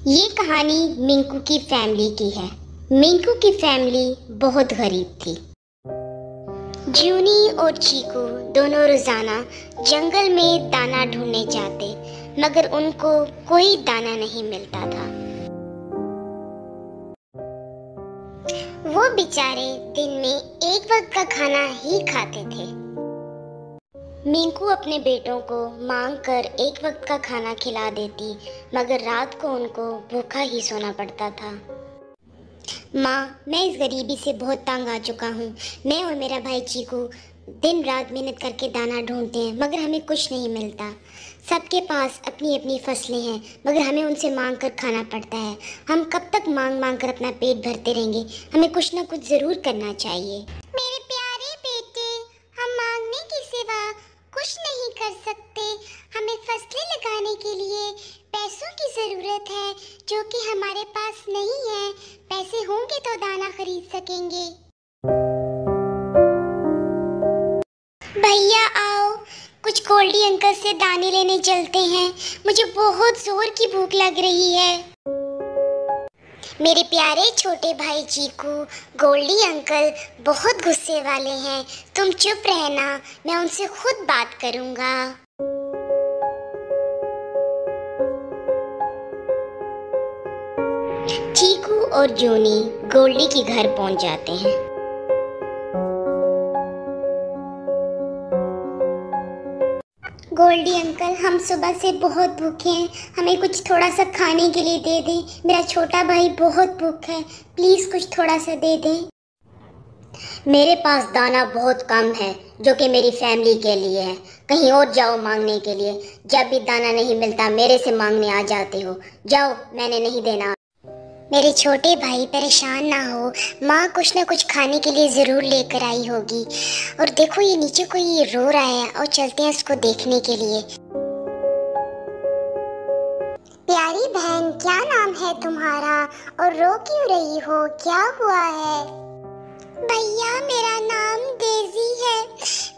ये कहानी मिंकू की फैमिली की है। मिंकू की फैमिली बहुत गरीब थी। जूनी और चीकू दोनों रोजाना जंगल में दाना ढूंढने जाते, मगर उनको कोई दाना नहीं मिलता था। वो बेचारे दिन में एक वक्त का खाना ही खाते थे। मिंकू अपने बेटों को मांग कर एक वक्त का खाना खिला देती, मगर रात को उनको भूखा ही सोना पड़ता था। माँ, मैं इस गरीबी से बहुत तंग आ चुका हूँ। मैं और मेरा भाई चीकू दिन रात मेहनत करके दाना ढूंढते हैं, मगर हमें कुछ नहीं मिलता। सबके पास अपनी अपनी फसलें हैं, मगर हमें उनसे मांग कर खाना पड़ता है। हम कब तक मांग मांग कर अपना पेट भरते रहेंगे? हमें कुछ ना कुछ ज़रूर करना चाहिए। मेरे प्यारे बेटे, हम मांगने के सिवा कुछ नहीं कर सकते। हमें फसलें लगाने के लिए पैसों की ज़रूरत है, जो कि हमारे पास नहीं है। पैसे होंगे तो दाना खरीद सकेंगे। भैया आओ, कुछ गोल्डी अंकल से दाने लेने चलते हैं। मुझे बहुत जोर की भूख लग रही है। मेरे प्यारे छोटे भाई चीकू, गोल्डी अंकल बहुत गुस्से वाले हैं। तुम चुप रहना, मैं उनसे खुद बात करूंगा। चीकू और जूनी गोल्डी के घर पहुंच जाते हैं। गोल्डी अंकल, हम सुबह से बहुत भूखे हैं। हमें कुछ थोड़ा सा खाने के लिए दे दें। मेरा छोटा भाई बहुत भूखा है, प्लीज़ कुछ थोड़ा सा दे दें। मेरे पास दाना बहुत कम है, जो कि मेरी फैमिली के लिए है। कहीं और जाओ मांगने के लिए। जब भी दाना नहीं मिलता मेरे से मांगने आ जाते हो। जाओ, मैंने नहीं देना। मेरे छोटे भाई परेशान ना हो, माँ कुछ ना कुछ खाने के लिए ज़रूर लेकर आई होगी। और देखो, ये नीचे कोई रो रहा है, और चलते हैं उसको देखने के लिए। प्यारी बहन, क्या नाम है तुम्हारा और रो क्यों रही हो? क्या हुआ है? भैया, मेरा नाम डेजी है।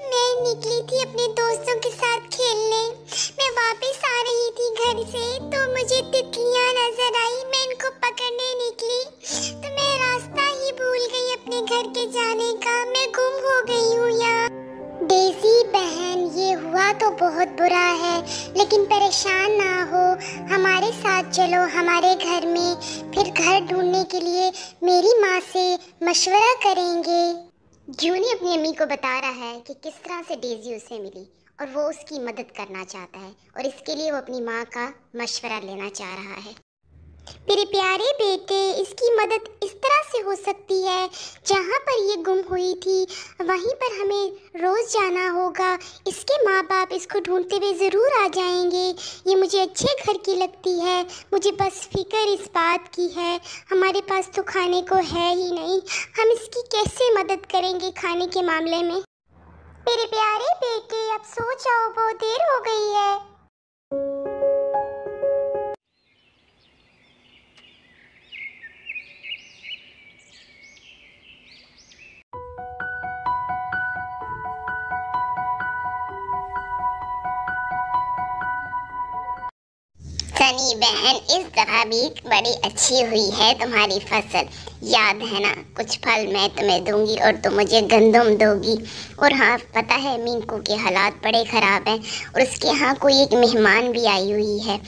मैं निकली थी अपने दोस्तों के साथ खेलने। मैं वापस आ रही थी घर से, तो मुझे तितलियां नजर आई। मैं इनको पकड़ने निकली, तो मैं रास्ता ही भूल गई अपने घर के जाने का। मैं गुम हो गई हूँ यहाँ। डेजी बहन, ये हुआ तो बहुत बुरा है, लेकिन परेशान ना हो। हमारे साथ चलो हमारे घर में, फिर घर ढूंढने के लिए मेरी माँ से मशवरा करेंगे। जूनी अपनी अम्मी को बता रहा है कि किस तरह से डेजी उसे मिली, और वो उसकी मदद करना चाहता है, और इसके लिए वो अपनी माँ का मशवरा लेना चाह रहा है। मेरे प्यारे बेटे, इसकी मदद इस तरह से हो सकती है। जहाँ पर ये गुम हुई थी, वहीं पर हमें रोज़ जाना होगा। इसके माँ बाप इसको ढूंढते हुए ज़रूर आ जाएंगे। ये मुझे अच्छे घर की लगती है। मुझे बस फिक्र इस बात की है, हमारे पास तो खाने को है ही नहीं। हम इसकी कैसे मदद करेंगे खाने के मामले में? मेरे प्यारे बेटे, अब सो जाओ, बहुत देर हो गई है। सनी बहन, इस दफा भी बड़ी अच्छी हुई है तुम्हारी फसल। याद है ना, कुछ फल मैं तुम्हें दूंगी और तुम मुझे गंदम दोगी। और हाँ, पता है मिंकू के हालात बड़े ख़राब हैं, और उसके यहाँ कोई एक मेहमान भी आई हुई है।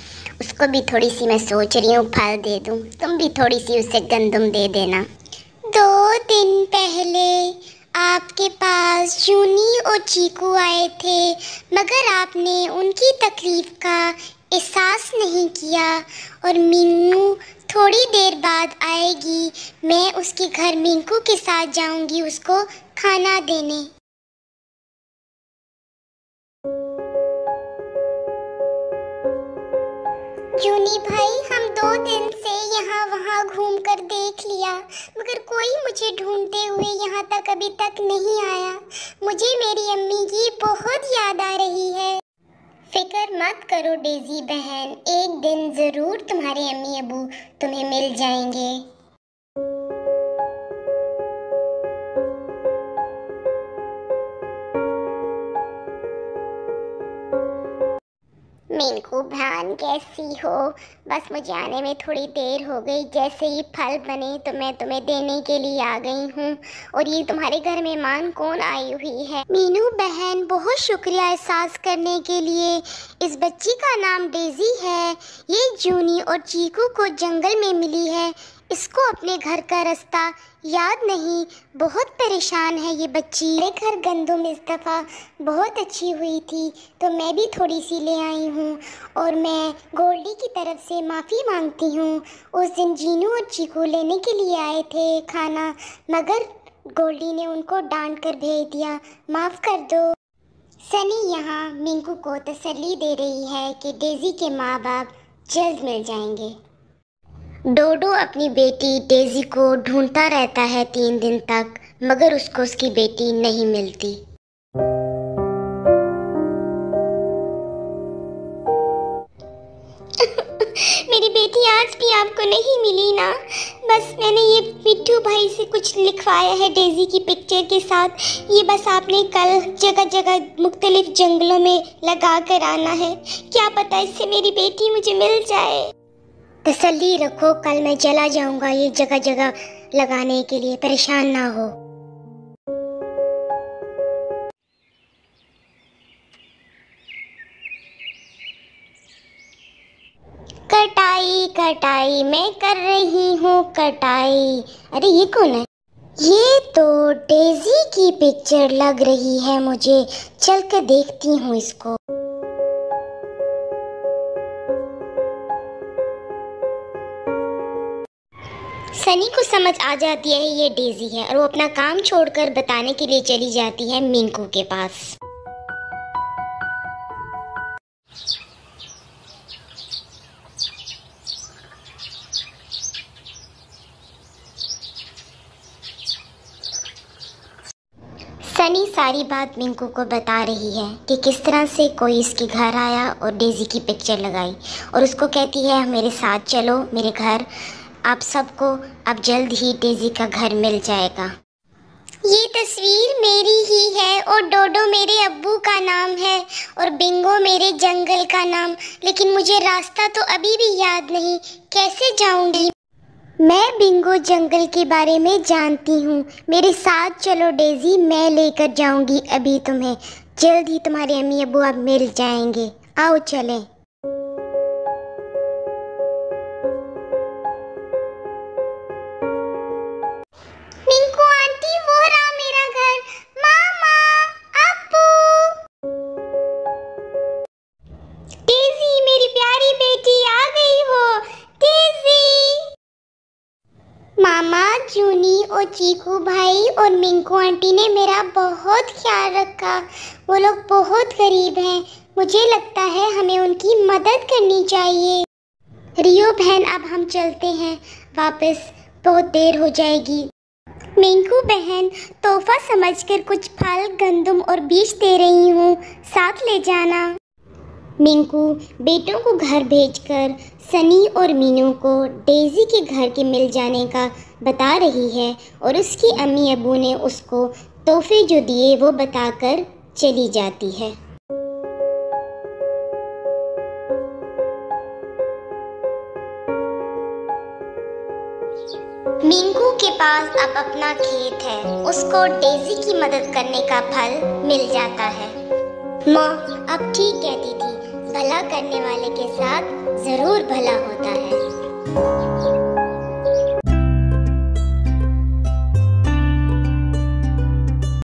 उसको भी थोड़ी सी मैं सोच रही हूँ फल दे दूँ। तुम भी थोड़ी सी उसे गंदम दे देना। 2 दिन पहले आपके पास जूनी और चीकू आए थे, मगर आपने उनकी तकलीफ का एहसास नहीं किया। और मीनू थोड़ी देर बाद आएगी। मैं उसके घर मिंकू के साथ जाऊंगी उसको खाना देने। जूनी भाई, हम 2 दिन से यहाँ वहाँ घूम कर देख लिया, मगर कोई मुझे ढूंढते हुए यहाँ तक अभी तक नहीं आया। मुझे मेरी अम्मी की बहुत याद आ रही है। फिक्र मत करो डेजी बहन, एक दिन ज़रूर तुम्हारे अम्मी अबू तुम्हें मिल जाएंगे। मीनू, चीकू बहन कैसी हो? बस मुझे आने में थोड़ी देर हो गई। जैसे ही फल बने तो मैं तुम्हें देने के लिए आ गई हूँ। और ये तुम्हारे घर मेहमान कौन आई हुई है? मीनू बहन, बहुत शुक्रिया एहसास करने के लिए। इस बच्ची का नाम डेजी है। ये जूनी और चीकू को जंगल में मिली है। इसको अपने घर का रास्ता याद नहीं, बहुत परेशान है ये बच्ची। मेरे घर गंदम इस दफ़ा बहुत अच्छी हुई थी तो मैं भी थोड़ी सी ले आई हूँ और मैं गोल्डी की तरफ से माफ़ी मांगती हूँ। उस दिन जीनू और चीकू लेने के लिए आए थे खाना, मगर गोल्डी ने उनको डांट कर भेज दिया। माफ़ कर दो। सनी यहाँ मिंकू को तसल्ली दे रही है कि डेजी के माँ बाप जल्द मिल जाएंगे। डोडो अपनी बेटी डेजी को ढूंढता रहता है 3 दिन तक, मगर उसको उसकी बेटी नहीं मिलती। मेरी बेटी आज भी आपको नहीं मिली ना? बस मैंने ये मिट्टू भाई से कुछ लिखवाया है डेजी की पिक्चर के साथ। ये बस आपने कल जगह जगह मुख्तलिफ जंगलों में लगा कर आना है। क्या पता इससे मेरी बेटी मुझे मिल जाए। तसल्ली रखो, कल मैं चला जाऊंगा ये जगह जगह लगाने के लिए, परेशान ना हो। कटाई कटाई मैं कर रही हूँ कटाई। अरे ये कौन है? ये तो डेजी की पिक्चर लग रही है मुझे। चल कर देखती हूँ इसको। सनी को समझ आ जाती है ये डेजी है और वो अपना काम छोड़कर बताने के लिए चली जाती है मिंकू के पास। सनी सारी बात मिंकू को बता रही है कि किस तरह से कोई इसके घर आया और डेजी की पिक्चर लगाई और उसको कहती है मेरे साथ चलो मेरे घर, आप सबको अब जल्द ही डेजी का घर मिल जाएगा। ये तस्वीर मेरी ही है और डोडो मेरे अब्बू का नाम है और बिंगो मेरे जंगल का नाम, लेकिन मुझे रास्ता तो अभी भी याद नहीं, कैसे जाऊंगी? मैं बिंगो जंगल के बारे में जानती हूँ, मेरे साथ चलो डेजी, मैं लेकर जाऊंगी अभी तुम्हें। जल्द ही तुम्हारे अम्मी अब्बू अब मिल जाएंगे, आओ चलें। मिंकू आंटी, वो रहा मेरा घर। मामा, अब्बू। डेजी मेरी प्यारी बेटी आ गई हो। डेजी। मामा, जूनी और चीकू भाई और मिंकू आंटी ने मेरा बहुत ख्याल रखा। वो लोग बहुत गरीब हैं, मुझे लगता है हमें उनकी मदद करनी चाहिए। रियो बहन, अब हम चलते हैं वापस, बहुत देर हो जाएगी। मिंकू बहन, तोहफा समझकर कुछ फल, गंदम और बीज दे रही हूँ, साथ ले जाना। मिंकू बेटों को घर भेजकर सनी और मीनू को डेजी के घर के मिल जाने का बता रही है और उसकी अम्मी अबू ने उसको तोहफे जो दिए वो बताकर चली जाती है। मिंकू के पास अब अपना खेत है, उसको डेजी की मदद करने का फल मिल जाता है। माँ अब ठीक कहती थी, भला करने वाले के साथ जरूर भला होता है।